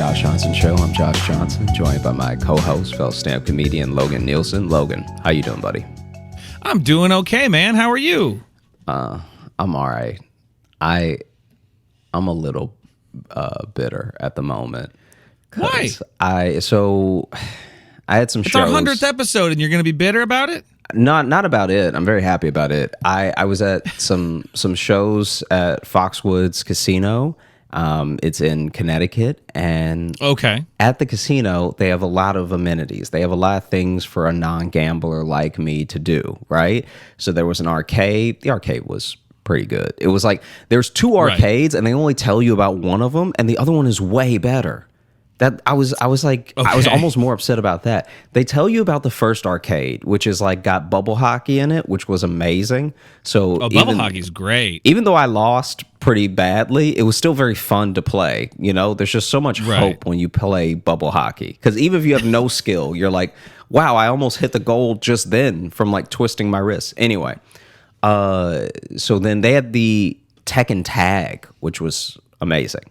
Josh Johnson Show. I'm Josh Johnson, joined by my co-host, fellow stand-up comedian Logan Nielsen. Logan, how you doing, buddy? I'm doing okay, man. How are you? I'm all right. I'm a little bitter at the moment. Why? I had some shows. It's our 100th episode, and you're going to be bitter about it? Not about it. I'm very happy about it. I was at some shows at Foxwoods Casino. It's in Connecticut, and okay. At the casino, they have a lot of amenities. They have a lot of things for a non-gambler like me to do, right? So there was an arcade. The arcade was pretty good. It was like there's two arcades, and they only tell you about one of them, and the other one is way better. That I was like, okay. I was almost more upset about that. They tell you about the first arcade, which is like got bubble hockey in it, which was amazing. So bubble hockey's great. Even though I lost pretty badly, it was still very fun to play. You know, there's just so much hope when you play bubble hockey. Because even if you have no skill, you're like, wow, I almost hit the goal just then from like twisting my wrist. Anyway, so then they had the Tekken Tag, which was amazing.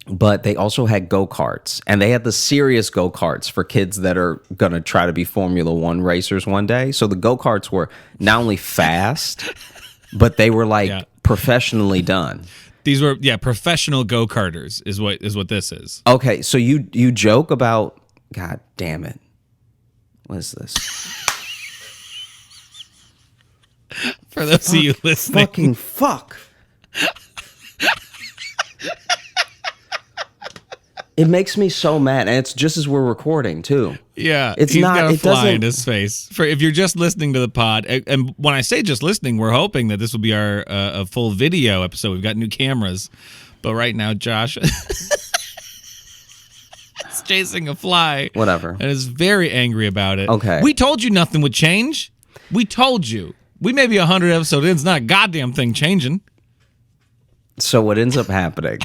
But they also had go-karts, and they had the serious go-karts for kids that are going to try to be Formula One racers one day. So the go-karts were not only fast, but they were like professionally done. These were, professional go-karters is what this is. Okay, so you joke about, God damn it. What is this? For those of you listening. Fucking fuck. It makes me so mad, and it's just as we're recording too. Yeah, it's he's not. Got a it fly doesn't. In his face. For if you're just listening to the pod, and when I say just listening, we're hoping that this will be our a full video episode. We've got new cameras, but right now, Josh is chasing a fly. Whatever, and is very angry about it. Okay, we told you nothing would change. We told you. We may be 100 episodes in. It's not a goddamn thing changing. So what ends up happening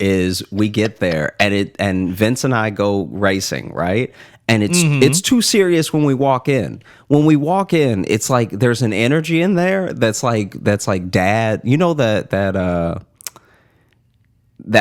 is we get there and Vince and I go racing, right? And it's too serious when we walk in. When we walk in, it's like there's an energy in there that's like dad. You know that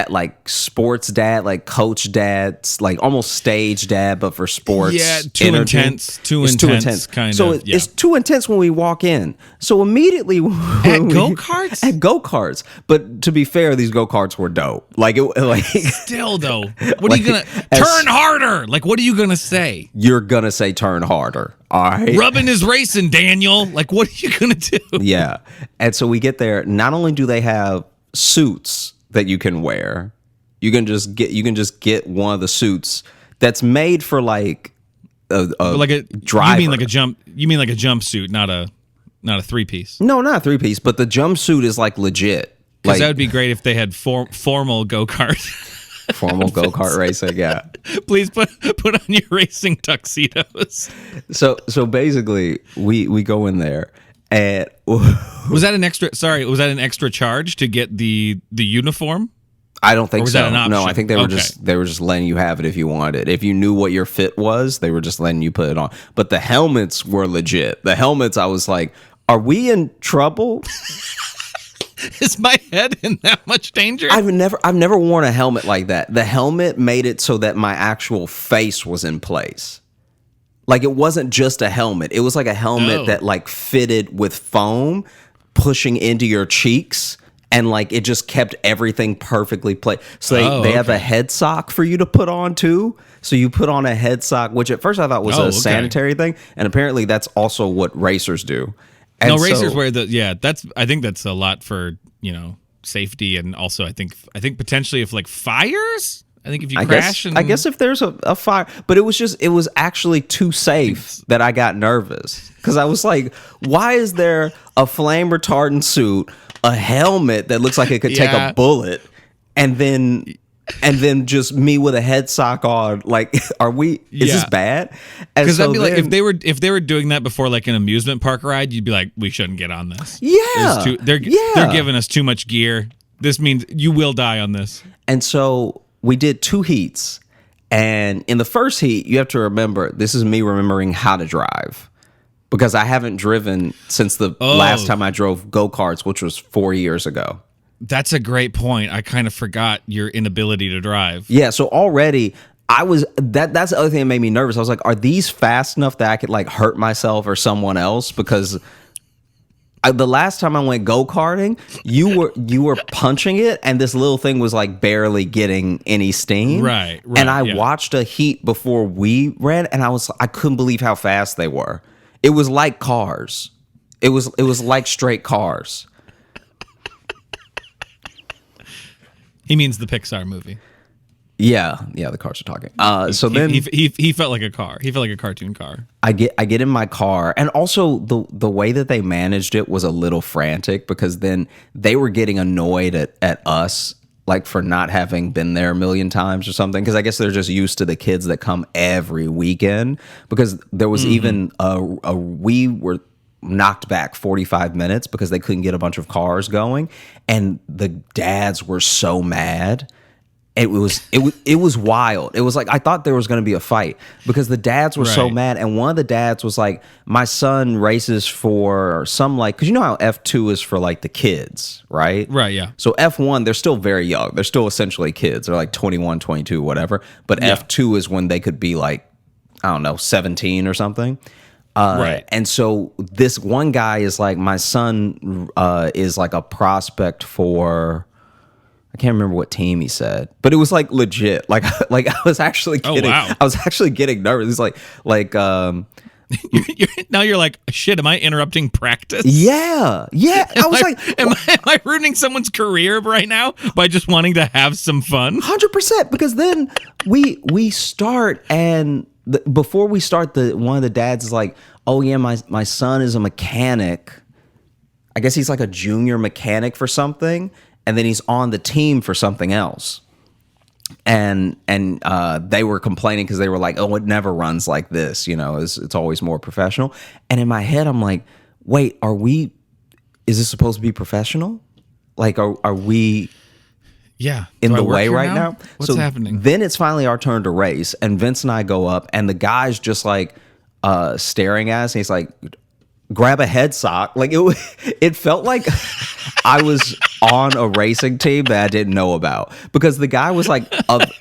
like sports dad, like coach dad, like almost stage dad, but for sports. Yeah, too intense. Too intense. Kind so of. It's too intense when we walk in. So immediately at go-karts? At go-karts. But to be fair, these go-karts were dope. Still though. What are you gonna turn harder? Like what are you gonna say? You're gonna say turn harder. All right. Rubbing is racing, Daniel. Like what are you gonna do? Yeah. And so we get there. Not only do they have suits that you can wear, you can just get one of the suits that's made for like a driver. You mean like a jumpsuit, not a 3-piece. No, not a 3-piece, but the jumpsuit is like legit. Because that would be great if they had formal go-kart. Formal go-kart racing, yeah. Please put on your racing tuxedos. So basically we go in there. And was that an extra charge to get the uniform? I don't think so. That an option? No, I think they were just letting you have it if you wanted it. If you knew what your fit was, they were just letting you put it on. But the helmets were legit. The helmets, I was like, are we in trouble? Is my head in that much danger? I've never worn a helmet like that. The helmet made it so that my actual face was in place. Like it wasn't just a helmet. It was like a helmet that like fitted with foam pushing into your cheeks, and like it just kept everything perfectly placed. So they have a head sock for you to put on too. So you put on a head sock, which at first I thought was a sanitary thing, and apparently that's also what racers do. And racers wear I think that's a lot for, safety, and also I think potentially if like fires. I think if you crash I guess if there's a fire, but it was actually too safe that I got nervous because I was like, why is there a flame retardant suit, a helmet that looks like it could take a bullet, and then just me with a head sock on? Like, is this bad? Because that'd be like if they were doing that before like an amusement park ride, you'd be like, we shouldn't get on this. Yeah, they're giving us too much gear. This means you will die on this. And so we did 2 heats, and in the first heat, you have to remember, this is me remembering how to drive, because I haven't driven since the last time I drove go-karts, which was 4 years ago. That's a great point. I kind of forgot your inability to drive. Yeah, so already that's the other thing that made me nervous. I was like, are these fast enough that I could like hurt myself or someone else? Because the last time I went go-karting, you were punching it and this little thing was like barely getting any steam. Right. And I watched a heat before we ran and I couldn't believe how fast they were. It was like cars. It was like straight cars. He means the Pixar movie. Yeah, the cars are talking. So then he felt like a car. He felt like a cartoon car. I get in my car, and also the way that they managed it was a little frantic because then they were getting annoyed at us, like for not having been there a million times or something. Because I guess they're just used to the kids that come every weekend. Because there was even we were knocked back 45 minutes because they couldn't get a bunch of cars going, and the dads were so mad. It was wild. It was like I thought there was going to be a fight because the dads were so mad, and one of the dads was like, "My son races for some like because you know how F2 is for like the kids, right? Right, yeah. So F1 they're still very young. They're still essentially kids. They're like 21, 22, whatever. But F2 is when they could be like I don't know 17 or something. Right. And so this one guy is like my son is like a prospect for. I can't remember what team he said, but it was like legit. Like I was actually kidding. Oh, wow. I was actually getting nervous. It's like now you're like, shit, am I interrupting practice? Yeah. Am I ruining someone's career right now by just wanting to have some fun? 100%. Because then we start and before we start, one of the dads is like, oh yeah, my son is a mechanic. I guess he's like a junior mechanic for something. And then he's on the team for something else. And they were complaining because they were like, oh, it never runs like this. You know, it's always more professional. And in my head, I'm like, wait, is this supposed to be professional? Like, are we in the way right now? What's happening? Then it's finally our turn to race. And Vince and I go up and the guy's just like staring at us. And he's like, grab a head sock. Like it felt like I was on a racing team that I didn't know about because the guy was like,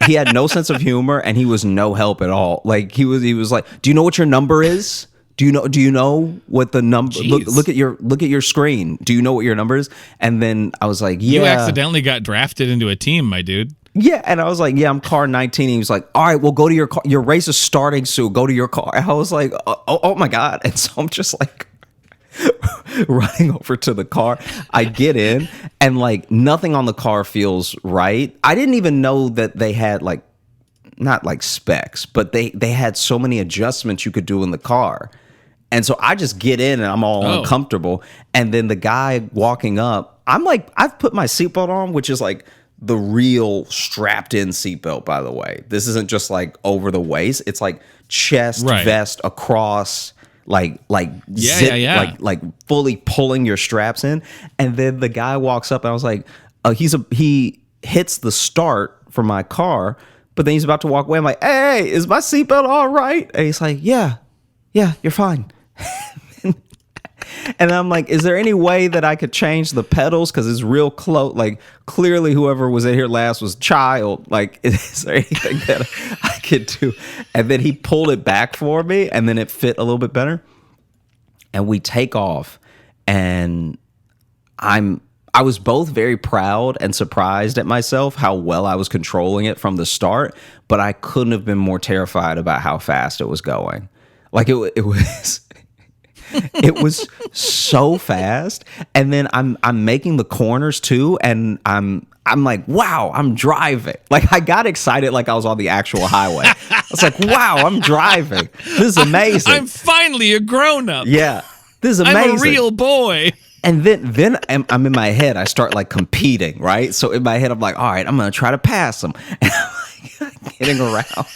he had no sense of humor and he was no help at all. Like he was like, do you know what your number is? Do you know what the number? Look at your screen. Do you know what your number is? And then I was like, yeah. You accidentally got drafted into a team, my dude. Yeah, and I was like, yeah, I'm car 19. And he was like, all right, well, go to your car. Your race is starting soon. Go to your car. And I was like, oh my God. And so I'm just like running over to the car. I get in and like nothing on the car feels right. I didn't even know that they had like, not like specs, but they had so many adjustments you could do in the car. And so I just get in and I'm all uncomfortable. And then the guy walking up, I'm like, I've put my seatbelt on, which is like the real strapped in seatbelt, by the way. This isn't just like over the waist. It's like chest, vest, across, like zip, like fully pulling your straps in. And then the guy walks up and I was like, he hits the start for my car, but then he's about to walk away. I'm like, hey, is my seatbelt all right? And he's like, yeah, you're fine. And I'm like, is there any way that I could change the pedals? Because it's real close. Like, clearly whoever was in here last was child. Like, is there anything that I could do? And then he pulled it back for me, and then it fit a little bit better. And we take off, and I was both very proud and surprised at myself how well I was controlling it from the start, but I couldn't have been more terrified about how fast it was going. Like, it was... It was so fast, and then I'm making the corners too, and I'm like, wow, I'm driving. Like I got excited, like I was on the actual highway. I was like, wow, I'm driving. This is amazing. I'm finally a grown up. Yeah, this is amazing. I'm a real boy. And then I'm in my head. I start like competing, right? So in my head, I'm like, all right, I'm gonna try to pass them, and I'm like getting around.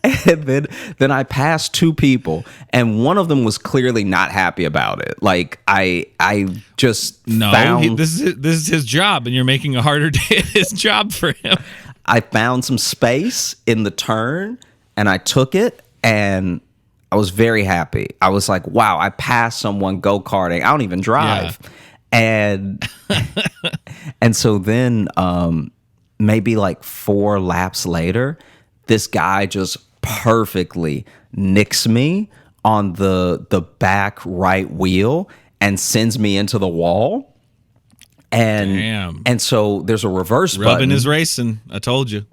And then I passed two people, and one of them was clearly not happy about it. Like I just found this is his job, and you're making a harder day at his job for him. I found some space in the turn, and I took it, and I was very happy. I was like, wow, I passed someone go-karting. I don't even drive. Yeah. And and so then maybe like 4 laps later, this guy just perfectly nicks me on the back right wheel and sends me into the wall. And Damn. and so there's a reverse Rubbing button. is racing. I told you.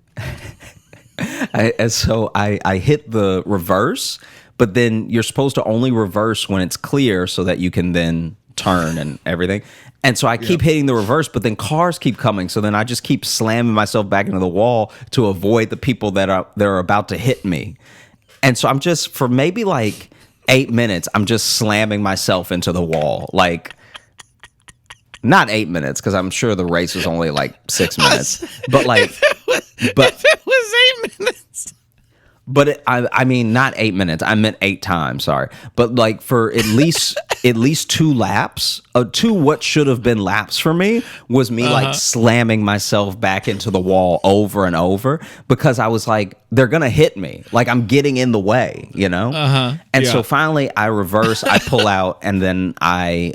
And so I hit the reverse, but then you're supposed to only reverse when it's clear so that you can then turn and everything. And so I keep hitting the reverse, but then cars keep coming. So then I just keep slamming myself back into the wall to avoid the people that are about to hit me. And so I'm just, for maybe like 8 minutes, I'm just slamming myself into the wall. Like, not 8 minutes, because I'm sure the race was only like 6 minutes. But like, If it was 8 minutes. But I mean, not 8 minutes. I meant 8 times. Sorry, but like for at least 2 laps, 2 what should have been laps for me was me like slamming myself back into the wall over and over because I was like, they're gonna hit me. Like I'm getting in the way, you know. And so finally, I reverse, I pull out, and then I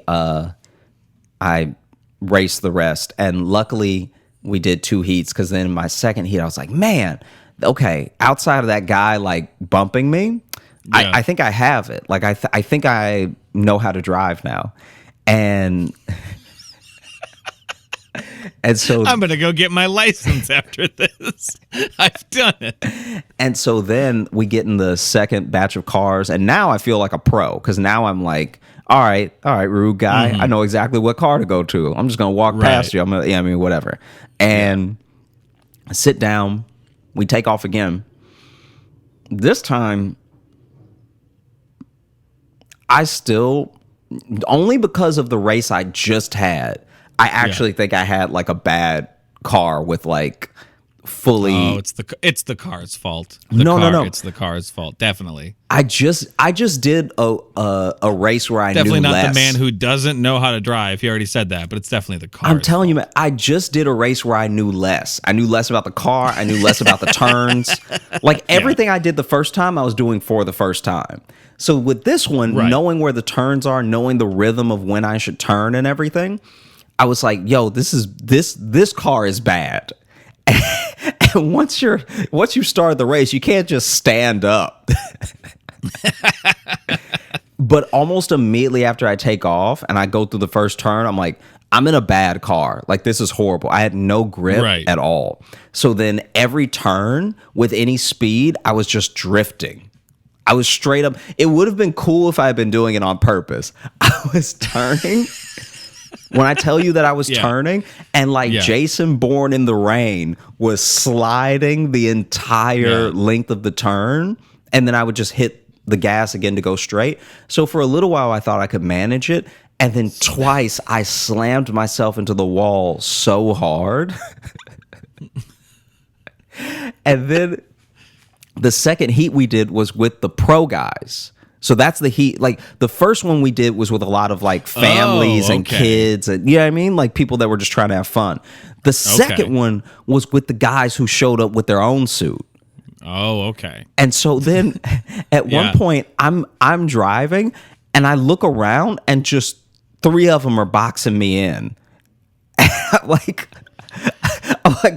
race the rest. And luckily, we did 2 heats because then in my second heat, I was like, man. Okay, outside of that guy like bumping me, I think I have it. Like I think I know how to drive now, and so I'm gonna go get my license after this. I've done it. And so then we get in the second batch of cars, and now I feel like a pro because now I'm like, all right, rude guy, I know exactly what car to go to. I'm just gonna walk past you. I mean, whatever, and sit down. We take off again. This time, I still, only because of the race I just had, I actually think I had like a bad car with like fully. Oh, it's the car's fault. No. It's the car's fault. Definitely. I just did a race where I definitely knew not less. the man who doesn't know how to drive. He already said that, but it's definitely the car. I'm telling you, man, I just did a race where I knew less. I knew less about the car. I knew less about the turns. Like everything I did the first time, I was doing for the first time. So with this one, knowing where the turns are, knowing the rhythm of when I should turn and everything, I was like, yo, this car is bad. And once you start the race, you can't just stand up. But almost immediately after I take off and I go through the first turn, I'm like, I'm in a bad car. Like, this is horrible. I had no grip at all. So then every turn with any speed, I was just drifting. I was straight up. It would have been cool if I had been doing it on purpose. I was turning. When I tell you that I was turning, and like Jason Bourne in the Rain was sliding the entire length of the turn, and then I would just hit the gas again to go straight. So for a little while, I thought I could manage it. And then twice I slammed myself into the wall so hard. And then the second heat we did was with the pro guys. So that's the heat. Like the first one we did was with a lot of like families and kids and you know what I mean? Like people that were just trying to have fun. The second one was with the guys who showed up with their own suit. Oh, okay. And so then at one point I'm driving and I look around and just 3 of them are boxing me in. I'm like,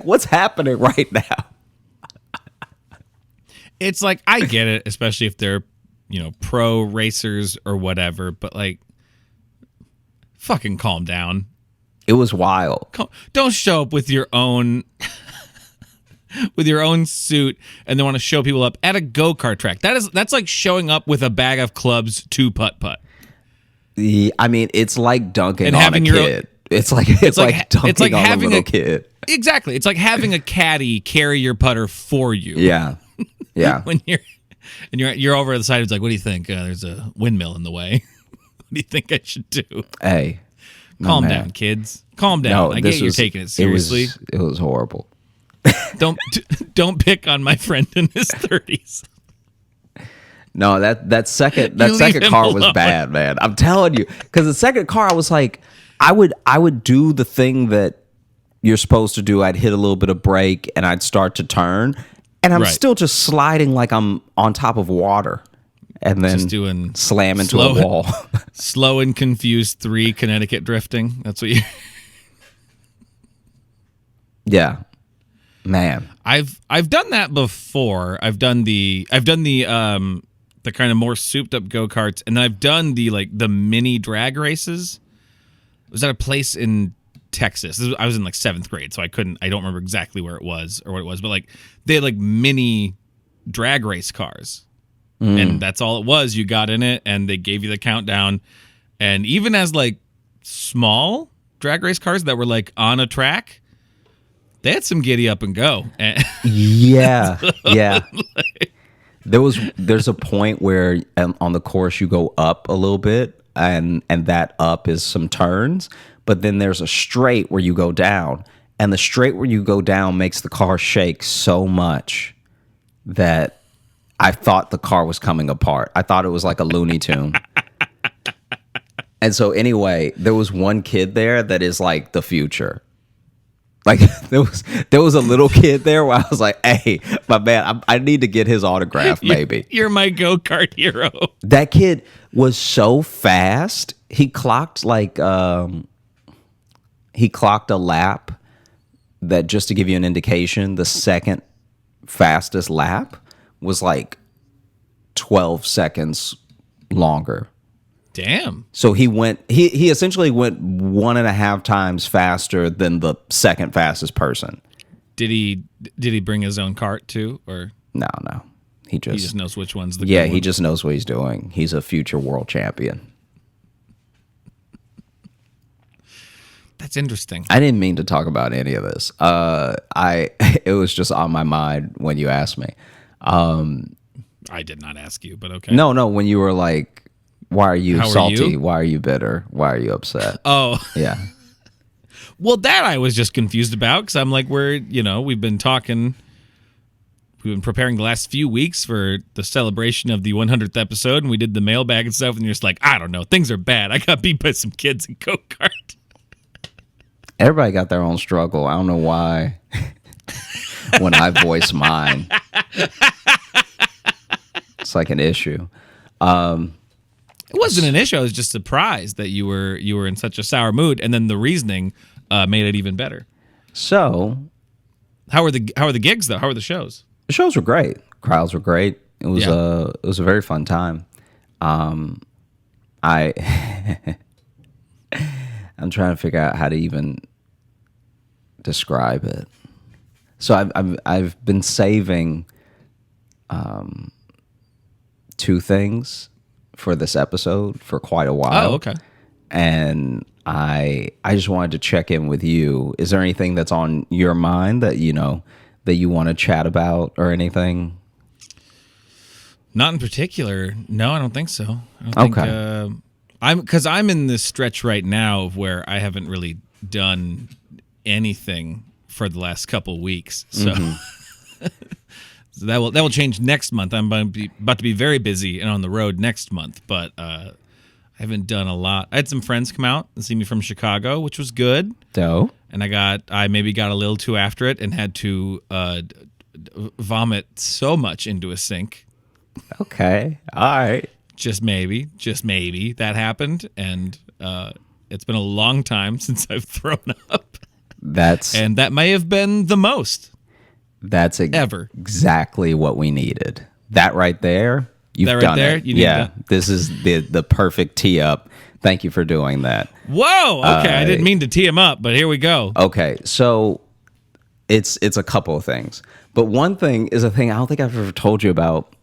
what's happening right now? It's like, I get it, especially if they're, pro racers or whatever, but like, fucking calm down. It was wild. Don't show up with your own suit and then want to show people up at a go-kart track. That's like showing up with a bag of clubs to putt-putt. I mean, it's like dunking on a kid. It's like dunking on a little kid. Exactly. It's like having a caddy carry your putter for you. Yeah. Yeah. When you're over at the side, it's like, what do you think? There's a windmill in the way. What do you think I should do? Hey. Calm down, kids. Calm down. I get you're taking it seriously. It was horrible. Don't pick on my friend in his 30s. No, that second car was bad, man. I'm telling you, because the second car, I was like, I would do the thing that you're supposed to do. I'd hit a little bit of brake and I'd start to turn, and I'm still just sliding like I'm on top of water. and then Just doing slam into slow- a wall. Slow and confused 3 Connecticut drifting. That's what you. Yeah, man. I've done that before. I've done the kind of more souped up go-karts, and then I've done the mini drag races. It was at a place in Texas. I was in 7th grade, so I don't remember exactly where it was or what it was, but they had mini drag race cars. And that's all it was. You got in it and they gave you the countdown. And even as small drag race cars that were on a track, they had some giddy up and go. Yeah. Yeah. There's a point where on the course you go up a little bit and that up is some turns, but then there's a straight where you go down, and the straight where you go down makes the car shake so much that I thought the car was coming apart. I thought it was like a Looney Tune. And so anyway, there was one kid there that is like the future. There was a little kid there where I was like, hey, my man, I need to get his autograph, maybe. You're my go-kart hero. That kid was so fast. He clocked a lap that, just to give you an indication, the second fastest lap was 12 seconds longer. Damn. So he essentially went 1.5 times faster than the second fastest person. Did he bring his own cart too, or No. He just knows which one's the Yeah, good he one? just knows what he's doing. He's a future world champion. That's interesting. I didn't mean to talk about any of this. It was just on my mind when you asked me. I did not ask you, but okay. No, when you were like, why are you How are salty? you? Why are you bitter? Why are you upset? Oh, Yeah. well, that I was just confused about, because I'm like, we've been preparing the last few weeks for the celebration of the 100th episode, and we did the mailbag and stuff, and you're just like, I don't know, things are bad. I got beat by some kids in go-kart. Everybody got their own struggle. I don't know why. When I voice mine, it's like an issue. It wasn't an issue. I was just surprised that you were in such a sour mood, and then the reasoning made it even better. So, How are the gigs though? How are the shows? the shows were great. Crowds were great. It was a very fun time. I'm trying to figure out how to even describe it. So I've been saving 2 things for this episode for quite a while. Oh, okay. And I just wanted to check in with you. Is there anything that's on your mind that that you want to chat about or anything? Not in particular. No, I don't think so. I don't think, I'm in this stretch right now of where I haven't really done anything for the last couple weeks. So, so that will change next month. I'm about to be very busy and on the road next month, but I haven't done a lot. I had some friends come out and see me from Chicago, which was good. Dope. And I maybe got a little too after it and had to vomit so much into a sink. Okay. All right. Just maybe that happened, and it's been a long time since I've thrown up, and that may have been the most ever. Exactly what we needed. That right there, you've That right done there? it. You need Yeah, that? this is the perfect tee up. Thank you for doing that. Whoa! Okay, I didn't mean to tee him up, but here we go. Okay, so it's a couple of things, but one thing is a thing I don't think I've ever told you about,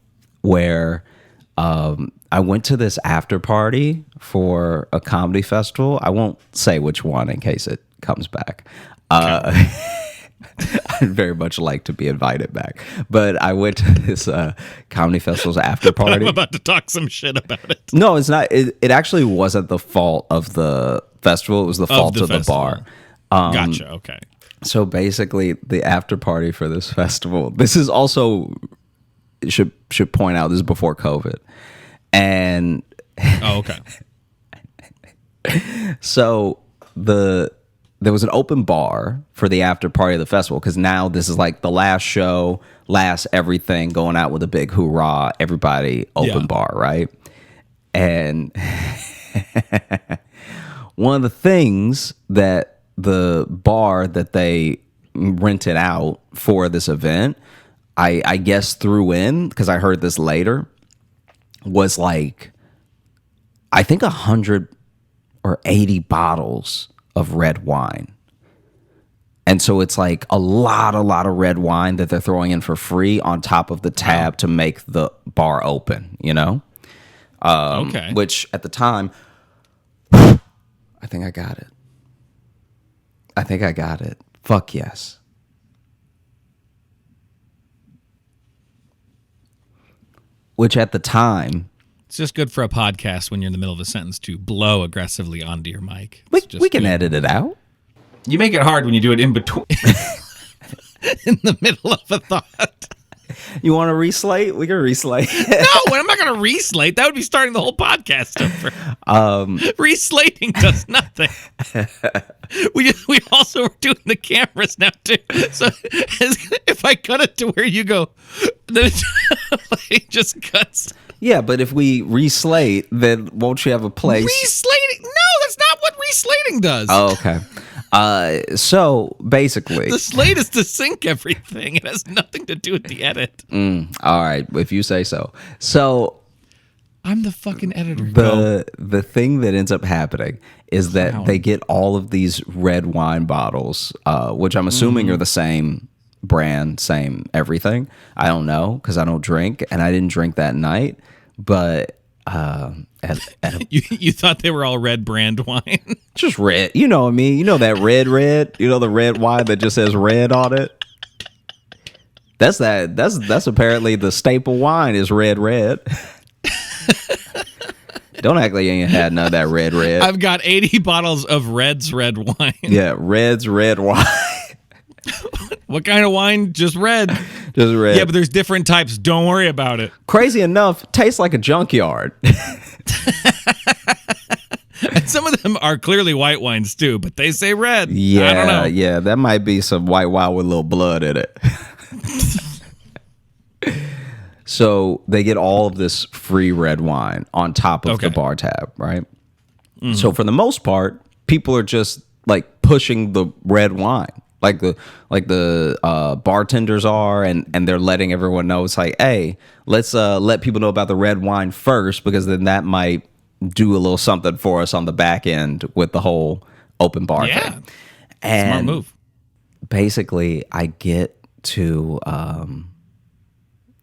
where I went to this after party for a comedy festival. I won't say which one in case it comes back. I'd very much like to be invited back. But I went to this comedy festival's after party. I'm about to talk some shit about it. No, it's not. It actually wasn't the fault of the festival. It was the fault of the bar. Gotcha. Okay. So basically, the after party for this festival. This is also should point out, this is before COVID, and Oh, okay. so there was an open bar for the after party of the festival, because now this is like the last show. last everything, going out with a big hoorah, everybody open bar, right? And one of the things that the bar that they rented out for this event, I guess threw in, because I heard this later, was like, I think 100 or 80 bottles of red wine. And so it's like a lot of red wine that they're throwing in for free on top of the tab to make the bar open, you know? Okay. Which at the time, I think I got it. Fuck yes. Which at the time... It's just good for a podcast when you're in the middle of a sentence to blow aggressively onto your mic. We can edit it out. You make it hard when you do it in between. In the middle of a thought. You want to reslate? We can reslate. No, I'm not going to reslate. That would be starting the whole podcast over. Reslating does nothing. We also are doing the cameras now too. So if I cut it to where you go, then it just cuts. Yeah, but if we reslate, then won't you have a place? Reslating? No, that's not what reslating does. Oh, okay. So basically, the slate is to sync everything. It has nothing to do with the edit. All right, if you say so. So I'm the fucking editor. The thing that ends up happening is that they get all of these red wine bottles, which I'm assuming are the same brand, same everything. I don't know because I don't drink, and I didn't drink that night. But you thought they were all red brand wine? Just red. You know what I mean? You know that red? You know the red wine that just says red on it? That's apparently the staple wine is red. Don't act like you ain't had none of that red. I've got 80 bottles of Red's red wine. Yeah, Red's red wine. What kind of wine? Just red. Just red. Yeah, but there's different types. Don't worry about it. Crazy enough, tastes like a junkyard. And some of them are clearly white wines too, but they say red. Yeah, I don't know. Yeah, that might be some white wine with a little blood in it. So they get all of this free red wine on top of the bar tab, right? Mm-hmm. So for the most part, people are just like pushing the red wine. Like the bartenders are, and they're letting everyone know. It's like, hey, let's let people know about the red wine first, because then that might do a little something for us on the back end with the whole open bar thing. And smart move. Basically, I get to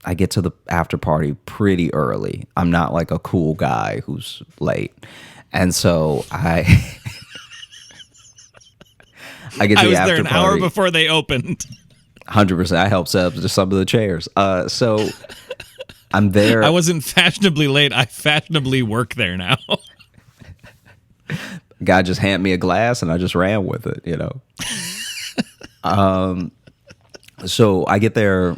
the after party pretty early. I'm not like a cool guy who's late, and so I get to the after party. I was there an hour before they opened. 100%. I helped set up just some of the chairs. So I'm there. I wasn't fashionably late. I fashionably work there now. Guy just handed me a glass and I just ran with it, you know. So I get there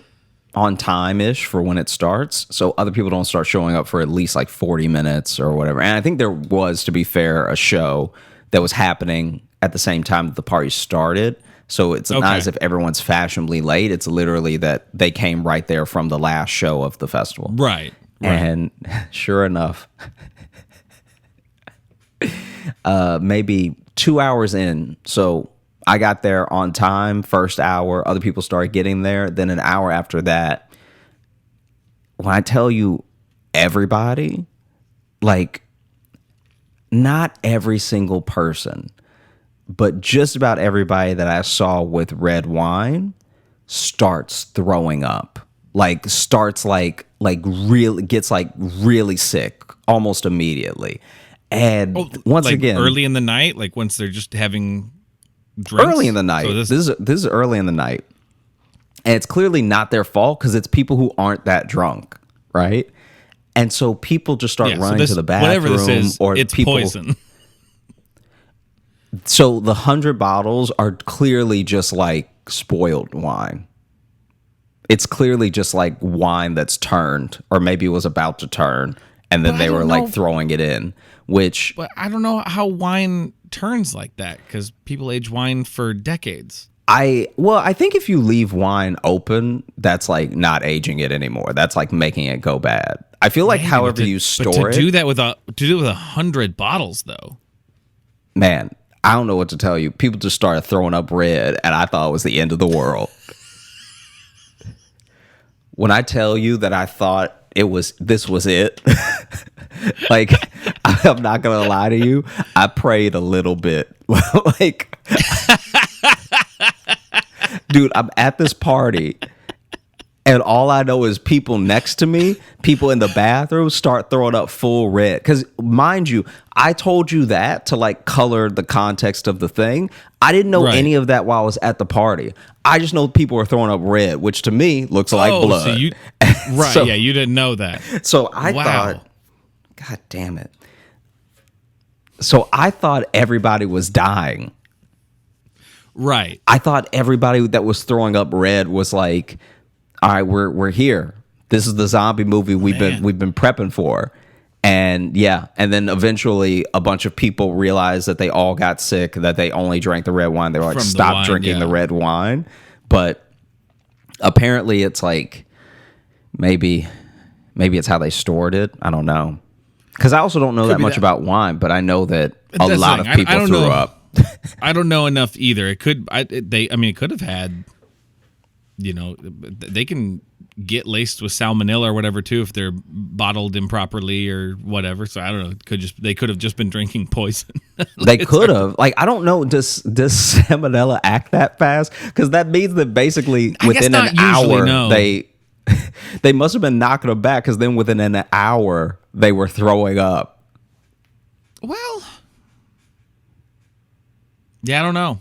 on time-ish for when it starts, so other people don't start showing up for at least like 40 minutes or whatever. And I think there was, to be fair, a show that was happening at the same time that the party started. So it's not as if everyone's fashionably late. It's literally that they came right there from the last show of the festival. Right. And sure enough, maybe 2 hours in, so I got there on time, first hour. Other people started getting there. Then an hour after that, when I tell you everybody, like not every single person, but just about everybody that I saw with red wine starts throwing up. Like starts like really gets like really sick almost immediately. And once like again, early in the night, like once they're just having drinks? Early in the night. So this is early in the night. And it's clearly not their fault because it's people who aren't that drunk, right? And so people just start running to the bathroom. Whatever this is, or it's people, poison. So the 100 bottles are clearly just like spoiled wine. It's clearly just like wine that's turned, or maybe it was about to turn, and then they were like throwing it in, which... But I don't know how wine turns like that, because people age wine for decades. I think if you leave wine open, that's like not aging it anymore. That's like making it go bad. I feel like however you store it. To do that with 100 bottles though. Man, I don't know what to tell you. People just started throwing up red, and I thought it was the end of the world. When I tell you that I thought this was it, like, I'm not gonna lie to you, I prayed a little bit. Like, dude, I'm at this party, and all I know is people next to me, people in the bathroom start throwing up full red. Because, mind you, I told you that to like color the context of the thing. I didn't know any of that while I was at the party. I just know people were throwing up red, which to me looks like blood. So you didn't know that. So I thought, God damn it. So I thought everybody was dying. Right. I thought everybody that was throwing up red was like, all right, we're here. This is the zombie movie we've been prepping for. And and then eventually a bunch of people realized that they all got sick, that they only drank the red wine. They were like, stop drinking the red wine. But apparently it's like maybe it's how they stored it. I don't know. Because I also don't know that much about wine, but I know that a lot of people threw up. I don't know enough either. It could it could have had, they can get laced with salmonella or whatever too if they're bottled improperly or whatever. So I don't know. They could have just been drinking poison. They could have. Like, I don't know. Does salmonella act that fast? Because that means that basically within an hour they must have been knocking them back. Because then within an hour they were throwing up. Well, yeah, I don't know.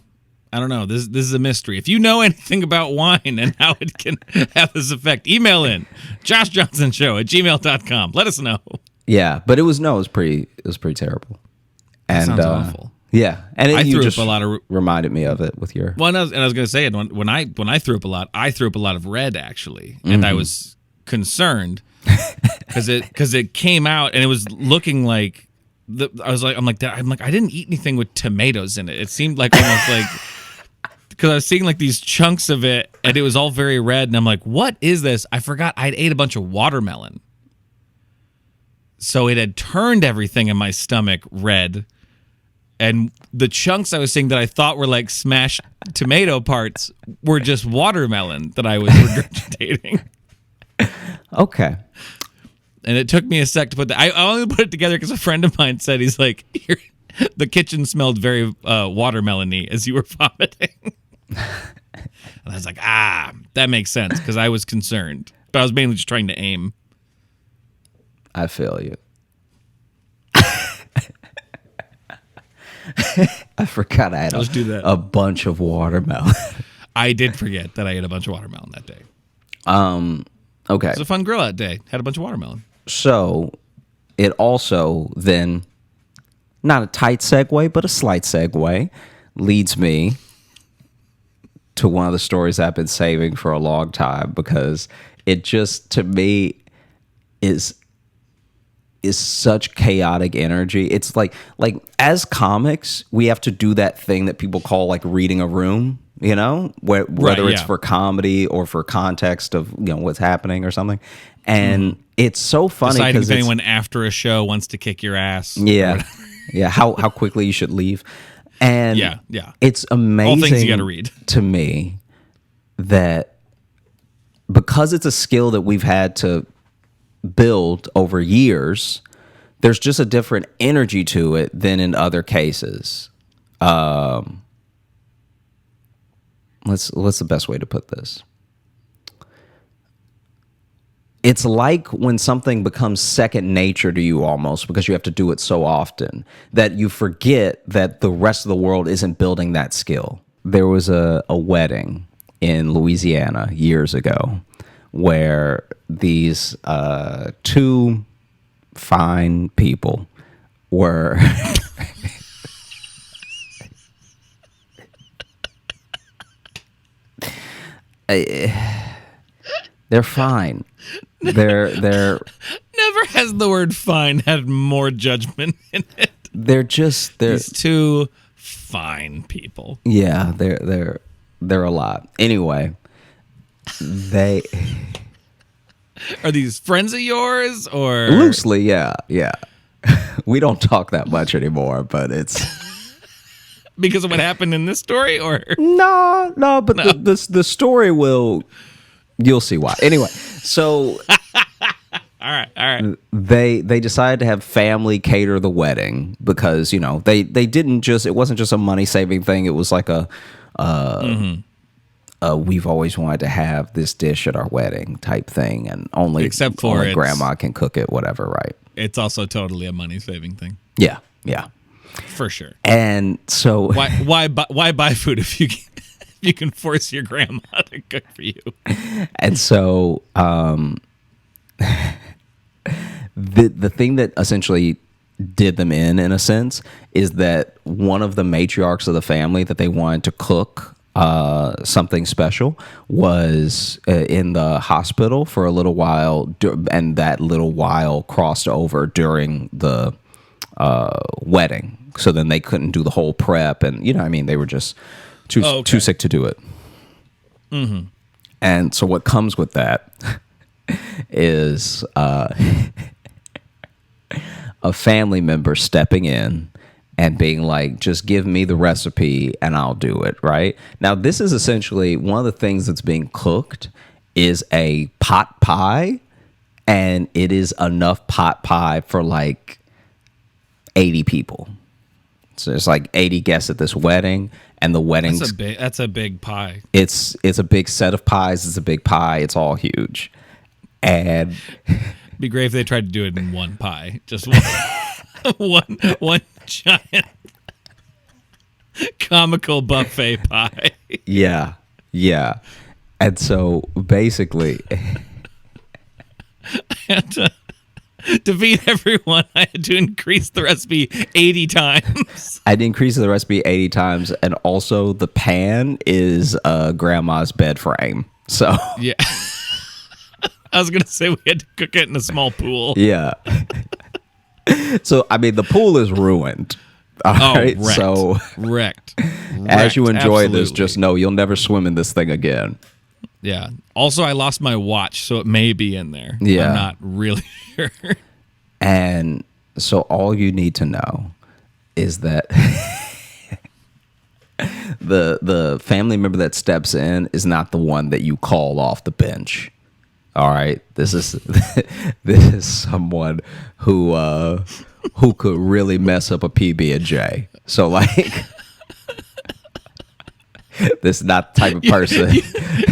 This is a mystery. If you know anything about wine and how it can have this effect, email in joshjohnsonshow@gmail.com. Let us know. Yeah, but it was pretty terrible. And that sounds awful. Yeah, and I you threw just up a lot of. Reminded me of it with your. Well, I was going to say it when I threw up a lot. I threw up a lot of red actually, and I was concerned because it came out and it was looking like. I'm like I didn't eat anything with tomatoes in it. It seemed like almost like. Because I was seeing like these chunks of it, and it was all very red, and I'm like, "What is this?" I forgot I'd ate a bunch of watermelon, so it had turned everything in my stomach red, and the chunks I was seeing that I thought were like smashed tomato parts were just watermelon that I was regurgitating. Okay. And it took me a sec to put that. I only put it together because a friend of mine said he's like, the kitchen smelled very watermelon-y as you were vomiting. And I was like, that makes sense because I was concerned. But I was mainly just trying to aim. I feel you. I forgot I had a bunch of watermelon. I did forget that I ate a bunch of watermelon that day. Okay. It was a fun grill out day. Had a bunch of watermelon. So it also then, not a tight segue, but a slight segue, leads me to one of the stories I've been saving for a long time because it just, to me, is such chaotic energy. It's like as comics, we have to do that thing that people call like reading a room, whether it's for comedy or for context of what's happening or something. And it's so funny because if anyone after a show wants to kick your ass. Yeah. Yeah, how quickly you should leave. And it's amazing all things you gotta read. To me that because it's a skill that we've had to build over years, there's just a different energy to it than in other cases. What's the best way to put this? It's like when something becomes second nature to you almost because you have to do it so often that you forget that the rest of the world isn't building that skill. There was a wedding in Louisiana years ago where these two fine people were... They're fine. They're never has the word fine had more judgment in it. They're these two fine people. Yeah, they're They're a lot. Anyway, they Are these friends of yours or loosely, yeah. We don't talk that much anymore, but it's because of what happened in this story, or no. But the story you'll see why. Anyway, so all right. they decided to have family cater the wedding because they didn't just, it wasn't just a money saving thing. It was like we've always wanted to have this dish at our wedding type thing, and only grandma can cook it, whatever, right? It's also totally a money saving thing. Yeah, for sure. And so why buy food if you can force your grandma to cook for you? And so the thing that essentially did them in a sense is that one of the matriarchs of the family that they wanted to cook something special was in the hospital for a little while, and that little while crossed over during the wedding. So then they couldn't do the whole prep, and they were just too sick to do it. Mm-hmm. And so what comes with that is a family member stepping in and being like, just give me the recipe and I'll do it, right? Now, this is essentially one of the things that's being cooked is a pot pie, and it is enough pot pie for like 80 people. So there's like 80 guests at this wedding, and the wedding's... That's a big pie. It's a big set of pies. It's a big pie. It's all huge. And... Be great if they tried to do it in one pie. Just one giant comical buffet pie. Yeah. And so basically... To feed everyone, I had to increase the recipe 80 times. I'd increase the recipe 80 times, and also the pan is grandma's bed frame. So yeah, I was gonna say we had to cook it in a small pool. Yeah. So the pool is ruined. All right. Wrecked. So wrecked. As you enjoy Absolutely. this, just know you'll never swim in this thing again. Yeah. Also, I lost my watch, so it may be in there. Yeah. I'm not really sure. And so all you need to know is that the family member that steps in is not the one that you call off the bench. All right. This is someone who could really mess up a PB&J. So like this is not the type of person.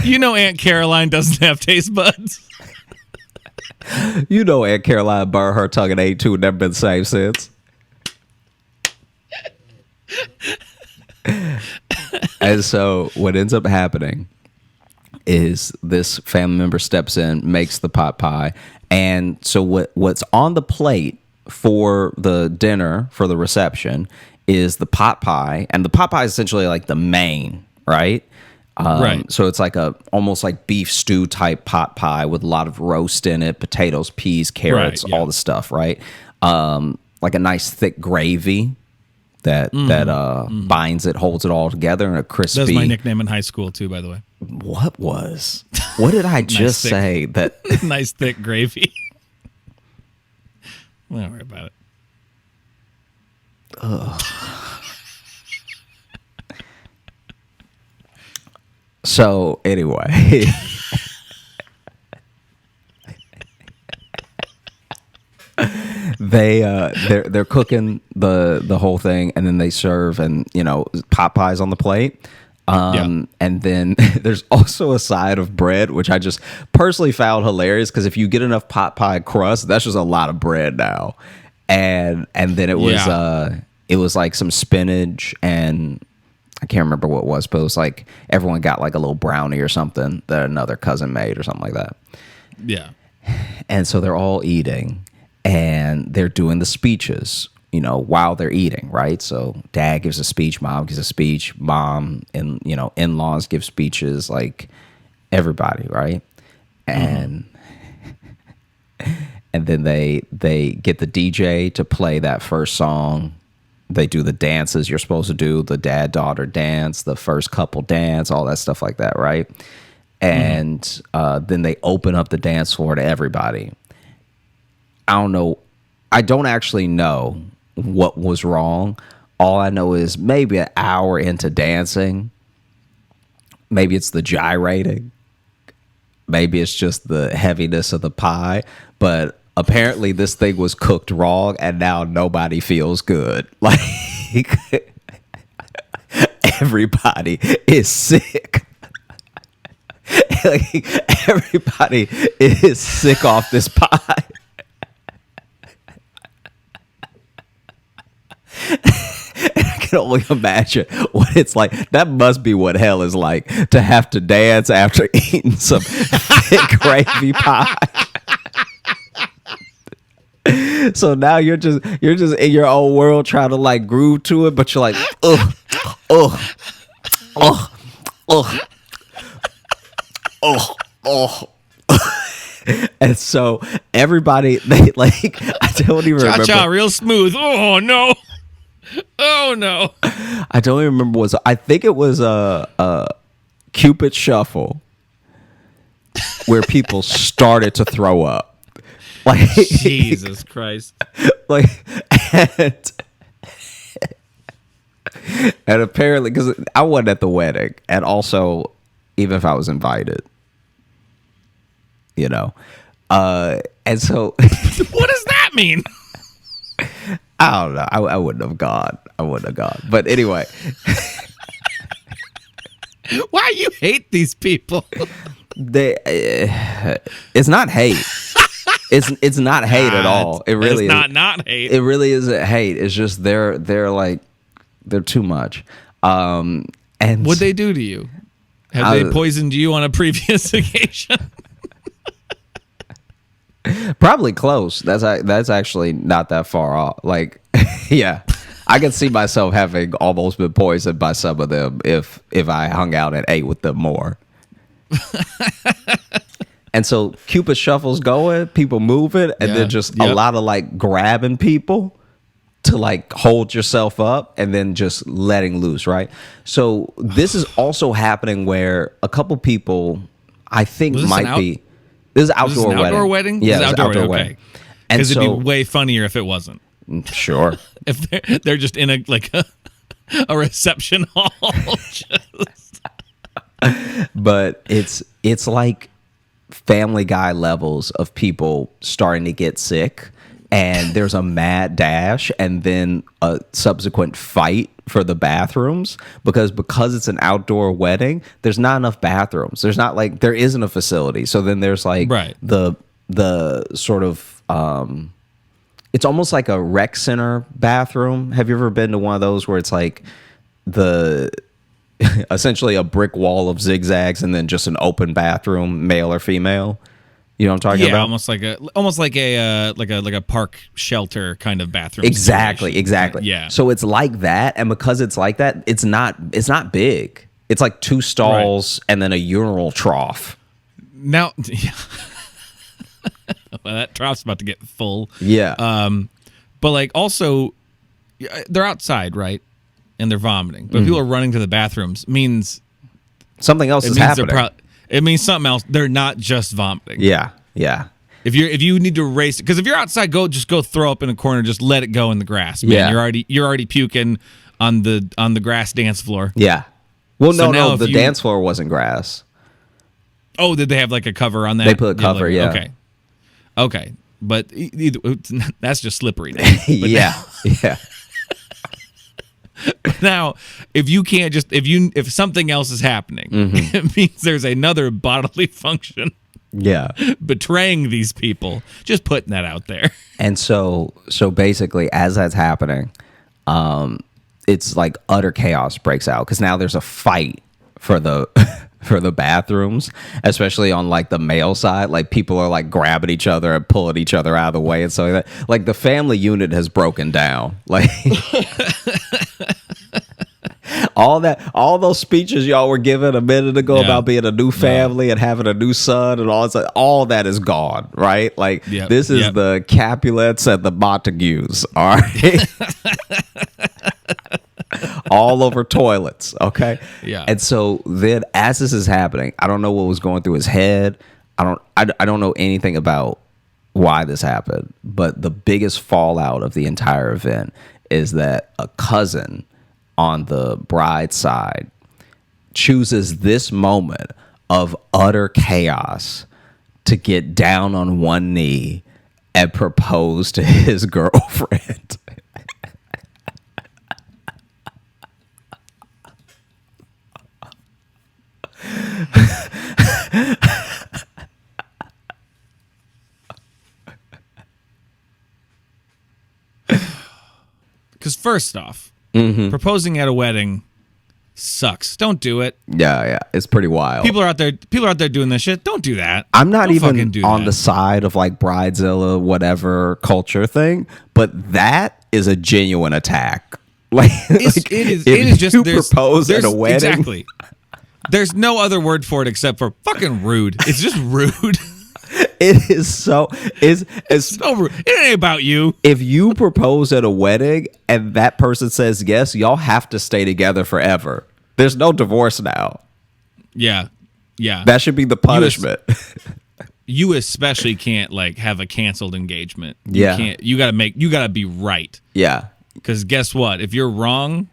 Aunt Caroline doesn't have taste buds. Aunt Caroline burned her tongue at 82 and never been the same since. And so what ends up happening is this family member steps in, makes the pot pie, and so what's on the plate for the dinner, for the reception, is the pot pie, and the pot pie is essentially like the main, right? Right. So it's like almost like beef stew type pot pie with a lot of roast in it, potatoes, peas, carrots, Right, yeah. all the stuff, right? Like a nice thick gravy that binds it, holds it all together, and a crispy. That's my nickname in high school too, by the way. What did I just say? That Nice thick gravy. Don't worry about it. So anyway, they're cooking the whole thing, and then they serve, and pot pies on the plate. And then there's also a side of bread, which I just personally found hilarious, because if you get enough pot pie crust, that's just a lot of bread now. And then it was like some spinach, and I can't remember what it was, but it was like everyone got like a little brownie or something that another cousin made or something like that. Yeah. And so they're all eating, and they're doing the speeches, while they're eating, right? So dad gives a speech, mom gives a speech, mom and, in-laws give speeches, like everybody, right? And and then they get the DJ to play that first song They do the dances you're supposed to do, the dad-daughter dance, the first couple dance, all that stuff like that, right? And then they open up the dance floor to everybody. I don't know. I don't actually know what was wrong. All I know is maybe an hour into dancing, maybe it's the gyrating. Maybe it's just the heaviness of the pie. But apparently this thing was cooked wrong, and now nobody feels good. Like, everybody is sick. Like, everybody is sick off this pie. I can only imagine what it's like. That must be what hell is like, to have to dance after eating some thick gravy pie. So now you're just in your own world trying to like groove to it, but you're like, ugh, ugh, ugh, ugh, ugh, ugh. And so everybody, they like, I don't even remember. Cha-cha, real smooth. Oh no. Oh no. I don't even remember I think it was a Cupid Shuffle where people started to throw up. Like, Jesus Christ. Like, and apparently, because I wasn't at the wedding, and also, even if I was invited, you know, and so what does that mean? I don't know. I wouldn't have gone. But anyway, why you hate these people? It's not hate. It's not hate at all. It really is not hate. It really isn't hate. It's just they're too much. And what'd they do to you? Have they poisoned you on a previous occasion? Probably close. That's actually not that far off. Like, yeah, I can see myself having almost been poisoned by some of them if I hung out and ate with them more. And so Cupid Shuffle's going, people moving, and then just a lot of like grabbing people to like hold yourself up and then just letting loose, right? So this is also happening where a couple people, I think, might be. This is an outdoor wedding. Yeah, it's an outdoor wedding. Because it'd be way funnier if it wasn't. Sure. If they're just in a reception hall. But it's like Family Guy levels of people starting to get sick, and there's a mad dash and then a subsequent fight for the bathrooms because it's an outdoor wedding. There's not enough bathrooms. There isn't a facility. So then there's like the sort of it's almost like a rec center bathroom. Have you ever been to one of those where it's like essentially a brick wall of zigzags and then just an open bathroom, male or female? You know what I'm talking about? almost like a park shelter kind of bathroom. Exactly. Yeah. So it's like that, and because it's like that, it's not big. It's like 2 stalls and then a urinal trough. Now, well, that trough's about to get full. Yeah. But like also, they're outside, right? And they're vomiting, but people are running to the bathrooms. Means something else is happening. It means something else. They're not just vomiting. Yeah. If you need to race, because if you're outside, go throw up in a corner. Just let it go in the grass. Man, you're already puking on the grass dance floor. Yeah. Well, so no, the dance floor wasn't grass. Oh, did they have like a cover on that? They put a cover. Yeah. Okay, but that's just slippery. Yeah. Now, if something else is happening, it means there's another bodily function. Yeah. Betraying these people. Just putting that out there. And so basically, as that's happening, it's like utter chaos breaks out because now there's a fight for the bathrooms, especially on like the male side. Like people are like grabbing each other and pulling each other out of the way and so like the family unit has broken down. Like all those speeches y'all were giving a minute ago about being a new family and having a new son and all that is gone, right? Like this is the Capulets and the Montagues, all right? all over toilets. Okay. Yeah. And so then, as this is happening, I don't know what was going through his head. I don't know anything about why this happened. But the biggest fallout of the entire event is that a cousin on the bride's side chooses this moment of utter chaos to get down on one knee and propose to his girlfriend. Because first off, proposing at a wedding sucks. Don't do it. Yeah, it's pretty wild. People are out there doing this shit. Don't do that. I'm not Don't even fucking do on that. the side of like bridezilla, whatever culture thing, but that is a genuine attack. Like, It is just you there's- propose at a there's- wedding. Exactly. There's no other word for it except for fucking rude. It's just rude. It is so. It's So rude. It ain't about you. if you propose at a wedding and that person says yes, y'all have to stay together forever. There's no divorce now. Yeah. Yeah. That should be the punishment. You especially can't like have a canceled engagement. Yeah. You gotta be right. Yeah. Because guess what? If you're wrong,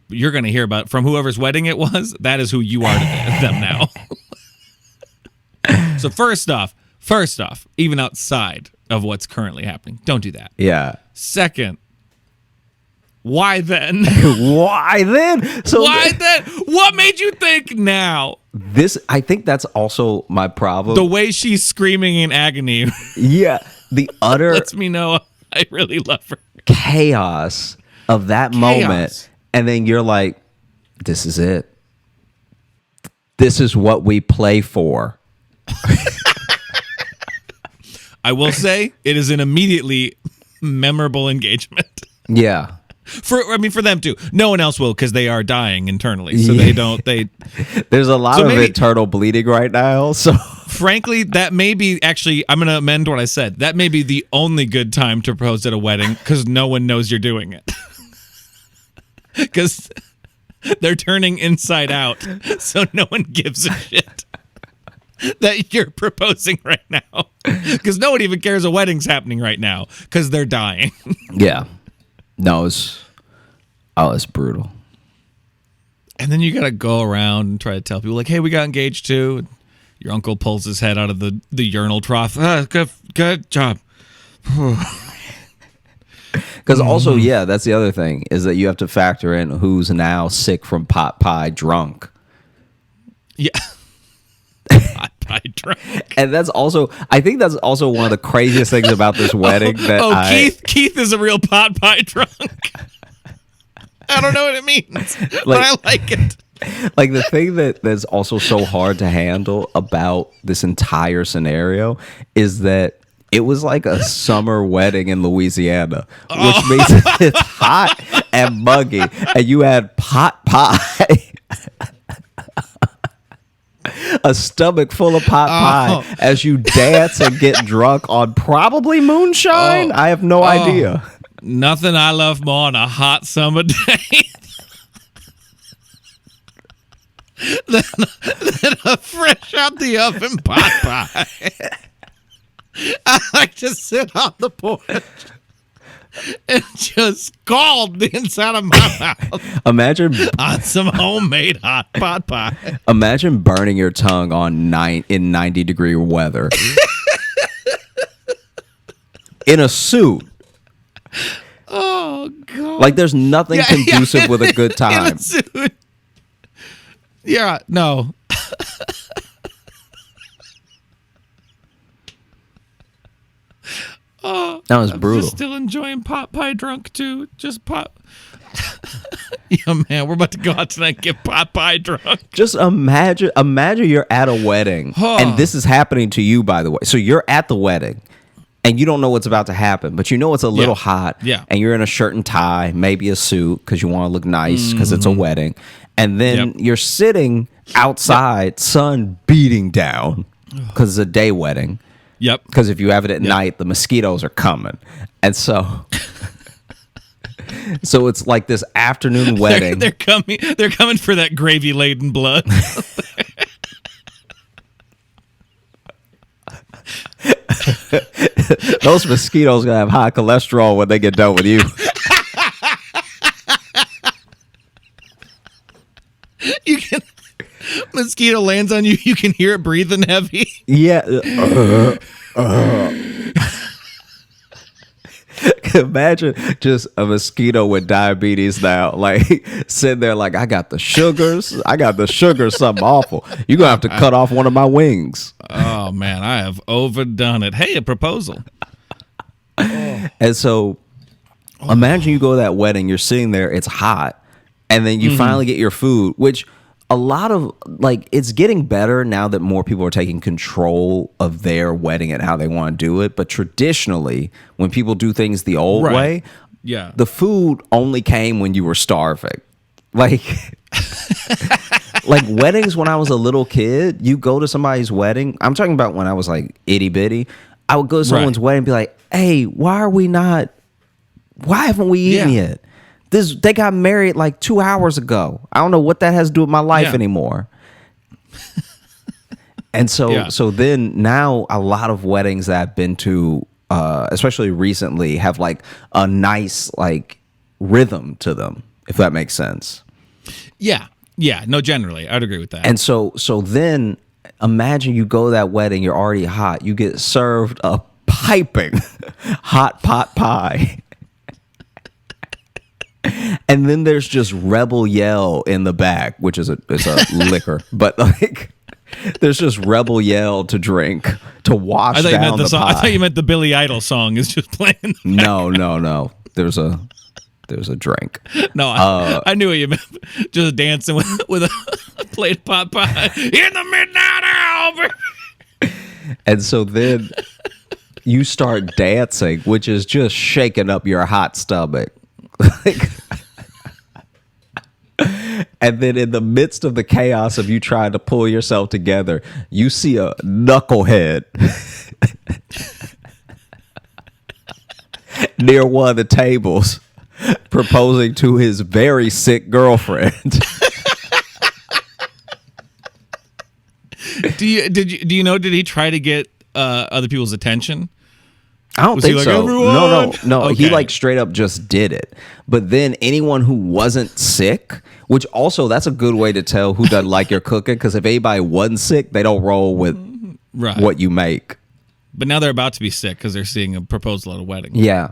you're gonna hear about from whoever's wedding it was. That is who you are to them now. So first off, even outside of what's currently happening, don't do that. Yeah. Second, why then? Why then? So Why then? What made you think now? I think that's also my problem. The way she's screaming in agony Yeah. The utter lets me know I really love her. chaos of that moment. And then you're like, this is it. This is what we play for. I will say it is an immediately memorable engagement. Yeah. For them too. No one else will because they are dying internally. So There's a lot So of maybe- internal bleeding right now. So frankly, that may be actually, I'm going to amend what I said. That may be the only good time to propose at a wedding because no one knows you're doing it. Because they're turning inside out. So no one gives a shit that you're proposing right now. Because no one even cares a wedding's happening right now because they're dying. yeah. No, it's brutal. And then you got to go around and try to tell people like, hey, we got engaged too. And your uncle pulls his head out of the urinal trough. Good job. Because also, yeah, that's the other thing is that you have to factor in who's now sick from pot pie drunk. Yeah. Pot pie drunk. And I think that's also one of the craziest things about this wedding. Keith is a real pot pie drunk. I don't know what it means, but I like it. Like the thing that's also so hard to handle about this entire scenario is that it was like a summer wedding in Louisiana, which means it's hot and muggy, and you had pot pie. A stomach full of pot pie as you dance and get drunk on probably moonshine. I have no idea. Nothing I love more on a hot summer day than a fresh out the oven pot pie. I like to sit on the porch and just scald the inside of my mouth Imagine on some homemade hot pot pie. Imagine burning your tongue in 90-degree weather in a suit. Oh God! Like there's nothing conducive with a good time. Yeah, no. That was brutal. Just still enjoying pot pie drunk too. Just pot. Yeah, man, we're about to go out tonight and get pot pie drunk. Just imagine you're at a wedding and this is happening to you, by the way. So you're at the wedding and you don't know what's about to happen, but you know it's a little hot. Yeah. And you're in a shirt and tie, maybe a suit because you want to look nice because it's a wedding. And then you're sitting outside, sun beating down because it's a day wedding. Yep. Because if you have it at night, the mosquitoes are coming. And so So it's like this afternoon wedding. They're coming for that gravy laden blood. Those mosquitoes gonna have high cholesterol when they get done with you. You can mosquito lands on you. You can hear it breathing heavy. Yeah. Imagine just a mosquito with diabetes now, like sitting there like, I got the sugars, something awful. You're gonna have to cut off one of my wings. Oh man, I have overdone it. Hey, a proposal. And so imagine you go to that wedding, you're sitting there, it's hot, and then you finally get your food, which a lot of, like, it's getting better now that more people are taking control of their wedding and how they want to do it. But traditionally, when people do things the old way, yeah, the food only came when you were starving. Like, like weddings when I was a little kid, you go to somebody's wedding. I'm talking about when I was like itty bitty. I would go to someone's wedding and be like, hey, why haven't we eaten yet? They got married like 2 hours ago. I don't know what that has to do with my life anymore. And so then now a lot of weddings that I've been to, especially recently, have like a nice like rhythm to them, if that makes sense. Yeah. No, generally, I'd agree with that. And so then imagine you go to that wedding, you're already hot. You get served a piping hot pot pie. And then there's just Rebel Yell in the back, which is it's a liquor, but like there's just Rebel Yell to drink to wash down the pie. I thought you meant the Billy Idol song is just playing. No. There's a drink. No, I knew what you meant. Just dancing with a plate of pot pie in the midnight hour. And so then you start dancing, which is just shaking up your hot stomach. And then in the midst of the chaos of you trying to pull yourself together, you see a knucklehead near one of the tables proposing to his very sick girlfriend. Do you know, did he try to get other people's attention? I don't think so. Everyone? No. Okay. He like straight up just did it. But then anyone who wasn't sick, which also that's a good way to tell who doesn't like your cooking, because if anybody wasn't sick, they don't roll with what you make. But now they're about to be sick because they're seeing a proposal at a wedding. Yeah.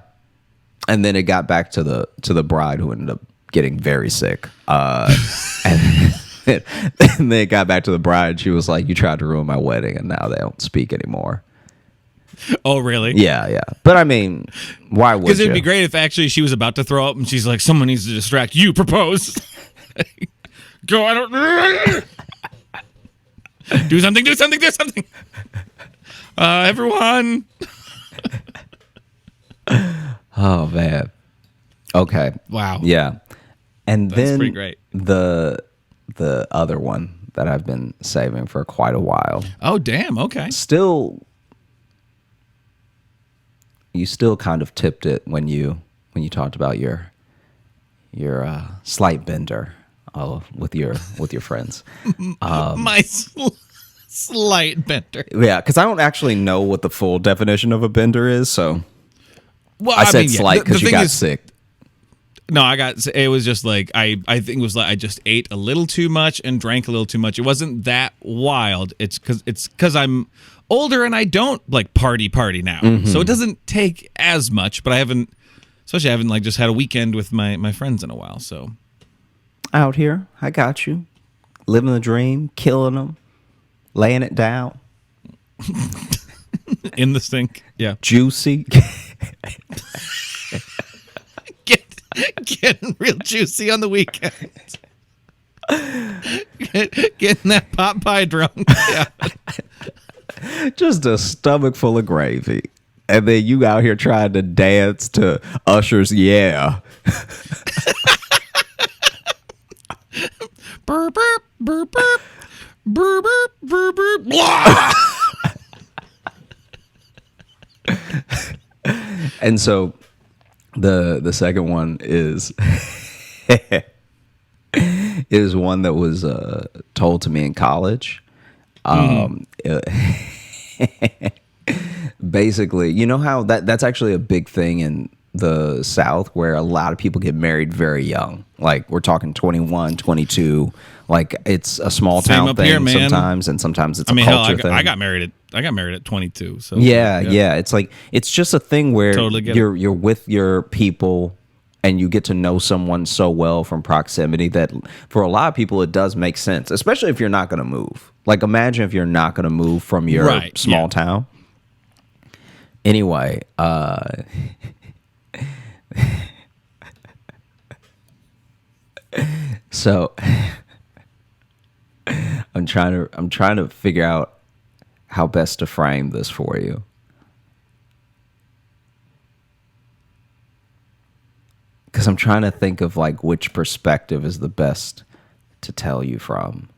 And then it got back to the bride who ended up getting very sick. And then it got back to the bride. She was like, you tried to ruin my wedding, and now they don't speak anymore. Oh, really? Yeah. But I mean, why would you? Because it'd be great if actually she was about to throw up and she's like, someone needs to distract you. Propose. Go, I don't. Do something. Everyone. Oh, man. Okay. Wow. Yeah. And That's then pretty great. The other one that I've been saving for quite a while. Oh, damn. Okay. You still kind of tipped it when you talked about your slight bender with your friends. My slight bender. Yeah, because I don't actually know what the full definition of a bender is, so Well, I said slight because you got sick. No, it was just like, I think it was like I just ate a little too much and drank a little too much. It wasn't that wild. It's because I'm older and I don't like party now. Mm-hmm. So it doesn't take as much, but I haven't like just had a weekend with my friends in a while. So out here, I got you. Living the dream, killing them, laying it down. In the sink. Yeah. Juicy. Getting real juicy on the weekend. Getting that pot pie drunk. Yeah. Just a stomach full of gravy. And then you out here trying to dance to Usher's Yeah. Burp, burp, burp, burp. Burp, burp, burp, burp. Blah! And so The second one is is one that was told to me in college. Basically, you know how that's actually a big thing in the South, where a lot of people get married very young. Like we're talking 21, 22. Like it's a small Same town up thing here, man. sometimes, and sometimes it's I mean, a hell, culture thing. I got married at 22. So Yeah. It's like it's just a thing where Totally get it. you're with your people and you get to know someone so well from proximity that for a lot of people it does make sense, especially if you're not going to move. Like imagine if you're not going to move from your Right, small yeah. town. Anyway, so I'm trying to figure out how best to frame this for you. Because I'm trying to think of like which perspective is the best to tell you from.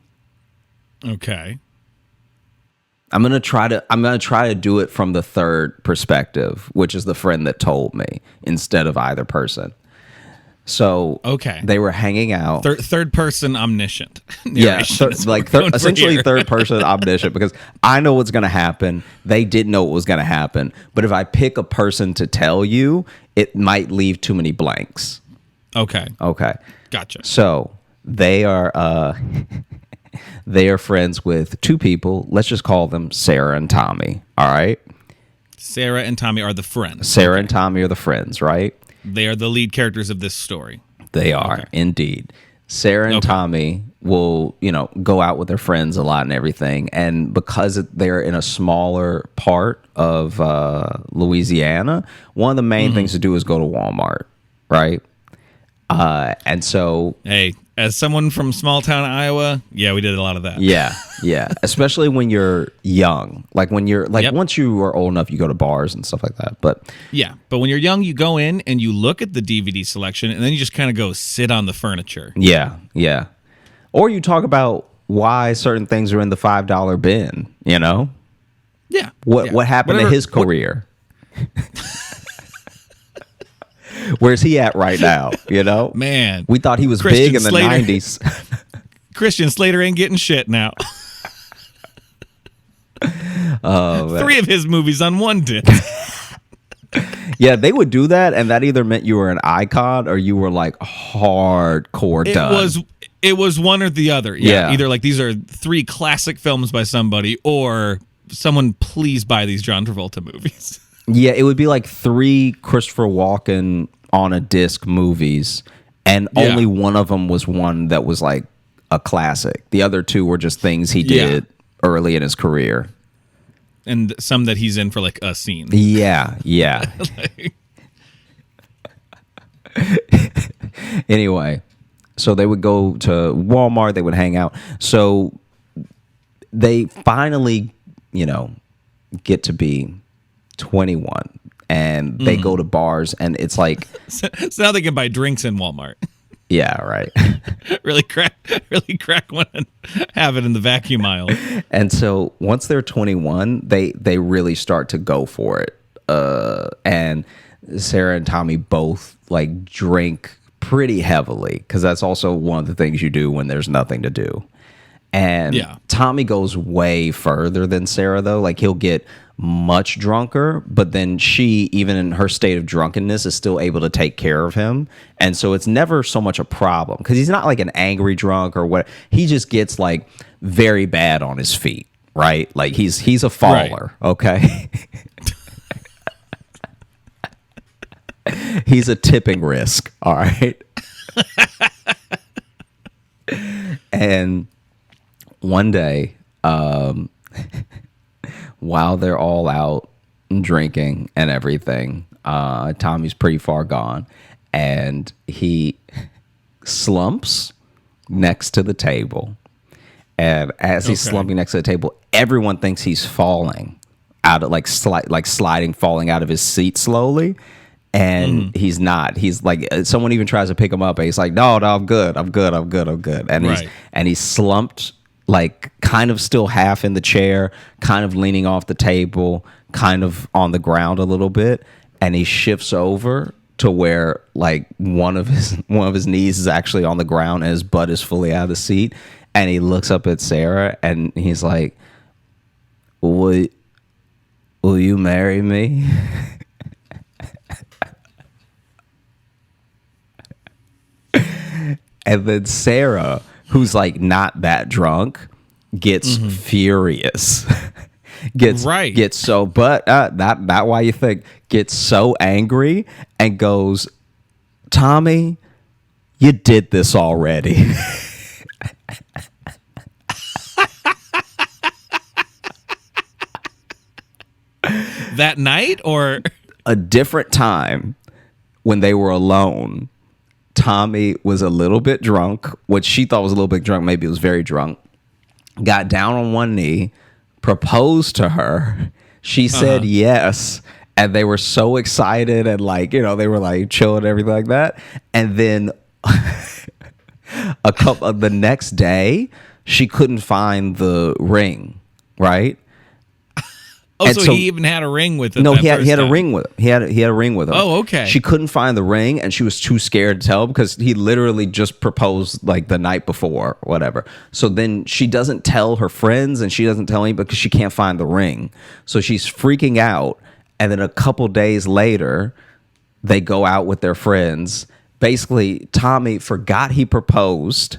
Okay. I'm gonna try to do it from the third perspective, which is the friend that told me, instead of either person. So Okay. they were hanging out. Third person omniscient. Yeah, narration is what we're going for essentially here. third person omniscient, because I know what's going to happen. They didn't know what was going to happen. But if I pick a person to tell you, it might leave too many blanks. Okay. Okay. Gotcha. So they are they are friends with two people. Let's just call them Sarah and Tommy. All right. Sarah and Tommy are the friends. Sarah and Tommy are the friends, right? They are the lead characters of this story. They are, indeed. Sarah and Tommy will, go out with their friends a lot and everything. And because they're in a smaller part of Louisiana, one of the main things to do is go to Walmart, right? And so... Hey, as someone from small town Iowa, yeah, we did a lot of that. Yeah. Especially when you're young. Like when you're Yep. once you are old enough, you go to bars and stuff like that. But Yeah, but when you're young, you go in and you look at the DVD selection, and then you just kind of go sit on the furniture. yeah. Or you talk about why certain things are in the $5 bin, Yeah. What happened to his career? Where's he at right now? Man, We thought he was Christian big in the Slater. 90s. Christian Slater ain't getting shit now. Oh, 3 of his movies on one disc. Yeah, they would do that, and that either meant you were an icon or you were like hardcore done. It was one or the other. Yeah. Either like these are 3 classic films by somebody, or someone please buy these John Travolta movies. Yeah, it would be like 3 Christopher Walken on a disc movies, and only one of them was one that was like a classic. The other 2 were just things he did early in his career. And some that he's in for like a scene. Yeah. Like, Anyway, so they would go to Walmart, they would hang out. So they finally, get to be 21, and they go to bars, and it's like, so now they can buy drinks in Walmart. yeah, right. really crack one and have it in the vacuum aisle. And so once they're 21, they really start to go for it. And Sarah and Tommy both like drink pretty heavily, because that's also one of the things you do when there's nothing to do. And Tommy goes way further than Sarah, though. Like he'll get much drunker, but then she, even in her state of drunkenness, is still able to take care of him. And so it's never so much a problem, because he's not like an angry drunk or what. He just gets like very bad on his feet, right? Like he's a faller, okay? He's a tipping risk, all right? And one day, while they're all out drinking and everything, Tommy's pretty far gone, and he slumps next to the table. And as he's slumping next to the table, everyone thinks he's falling out of sliding, falling out of his seat slowly. And he's not. He's like, someone even tries to pick him up, and he's like, no, I'm good. And he's slumped, like kind of still half in the chair, kind of leaning off the table, kind of on the ground a little bit. And he shifts over to where like one of his knees is actually on the ground and his butt is fully out of the seat, and he looks up at Sarah and he's like, will you marry me? And then Sarah, who's like not that drunk, gets furious. Gets so, but that why you think, gets so angry and goes, Tommy, you did this already. That night or a different time when they were alone. Tommy was a little bit drunk, what she thought was a little bit drunk, maybe it was very drunk, got down on one knee, proposed to her. She said yes, and they were so excited and like, they were like chill and everything like that. And then the next day, she couldn't find the ring, right? Oh, so he even had a ring with him. No, he had a ring with him. He had a ring with him. Oh, okay. She couldn't find the ring, and she was too scared to tell because he literally just proposed like the night before, or whatever. So then she doesn't tell her friends, and she doesn't tell anybody because she can't find the ring. So she's freaking out, and then a couple days later, they go out with their friends. Basically, Tommy forgot he proposed,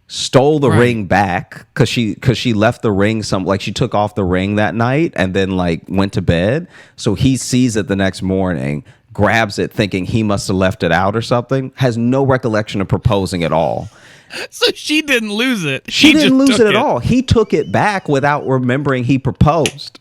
stole the ring back because she left the ring she took off the ring that night and then like went to bed. So he sees it the next morning, grabs it thinking he must have left it out or something, has no recollection of proposing at all. So she didn't lose it. She didn't lose it at all. He took it back without remembering he proposed.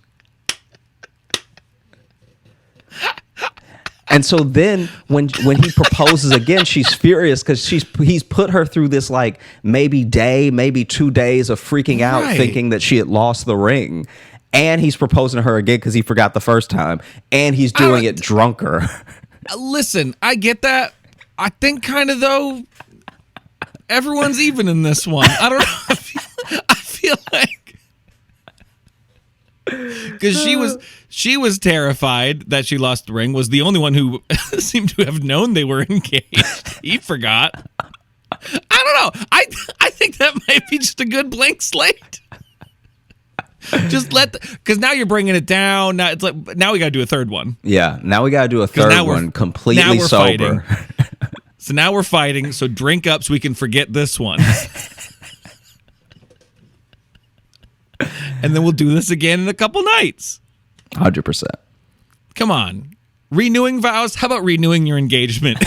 And so then when he proposes again, she's furious because he's put her through this like maybe 2 days of freaking out, thinking that she had lost the ring. And he's proposing to her again because he forgot the first time. And he's doing it drunker. Listen, I get that. I think kind of though, everyone's even in this one. I don't know. I feel like. Because she was terrified that she lost the ring, was the only one who seemed to have known they were engaged. He forgot. I don't know. I think that might be just a good blank slate. Just because now you're bringing it down. Now it's like now we got to do a third one. Yeah, now we got to do a third one completely sober. So now we're fighting. So drink up so we can forget this one. And then we'll do this again in a couple nights. 100%. Come on. Renewing vows? How about renewing your engagement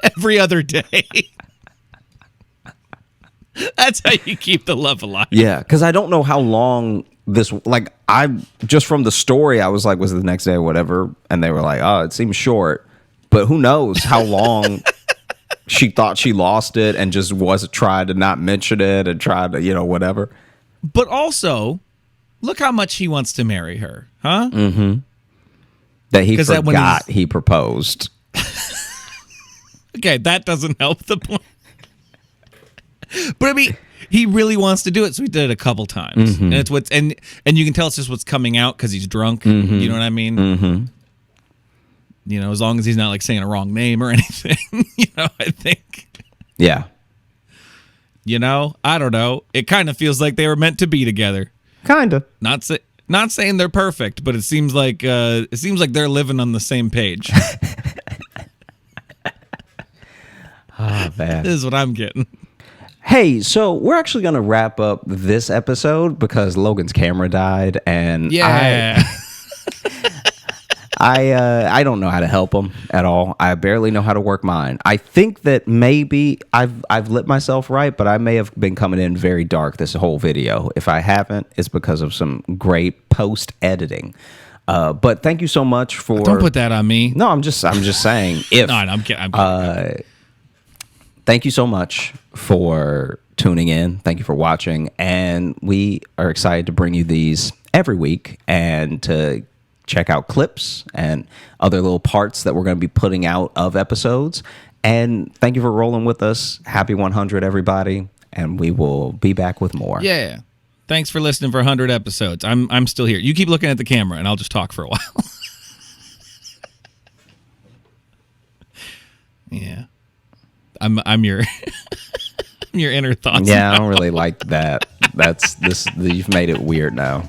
every other day? That's how you keep the love alive. Yeah, because I don't know how long this, like, I just from the story, I was like, was it the next day or whatever? And they were like, oh, it seems short. But who knows how long she thought she lost it and just tried to not mention it and tried to, whatever. But also, look how much he wants to marry her, huh? Mm-hmm. That he forgot he proposed. Okay, that doesn't help the point. But I mean, he really wants to do it, so he did it a couple times, and it's and you can tell it's just what's coming out because he's drunk. You know what I mean? As long as he's not like saying a wrong name or anything. I think. Yeah. I don't know. It kind of feels like they were meant to be together. Kind of. Not saying they're perfect, but it seems like they're living on the same page. Oh, man. This is what I'm getting. Hey, so we're actually going to wrap up this episode because Logan's camera died, and I don't know how to help him at all. I barely know how to work mine. I think that maybe I've lit myself right, but I may have been coming in very dark this whole video. If I haven't, it's because of some great post editing. But thank you so much for. Don't put that on me. No, I'm just saying. If no, I'm kidding. Thank you so much for tuning in. Thank you for watching, and we are excited to bring you these every week and to check out clips and other little parts that we're going to be putting out of episodes. And thank you for rolling with us. Happy 100, everybody. And we will be back with more. Yeah. Thanks for listening for 100 episodes. I'm still here. You keep looking at the camera, and I'll just talk for a while. I'm your your inner thoughts. Yeah, I don't really like that. That's this. You've made it weird now.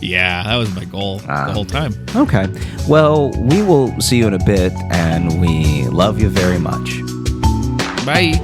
Yeah, that was my goal the whole time. Okay. Well, we will see you in a bit, and we love you very much. Bye.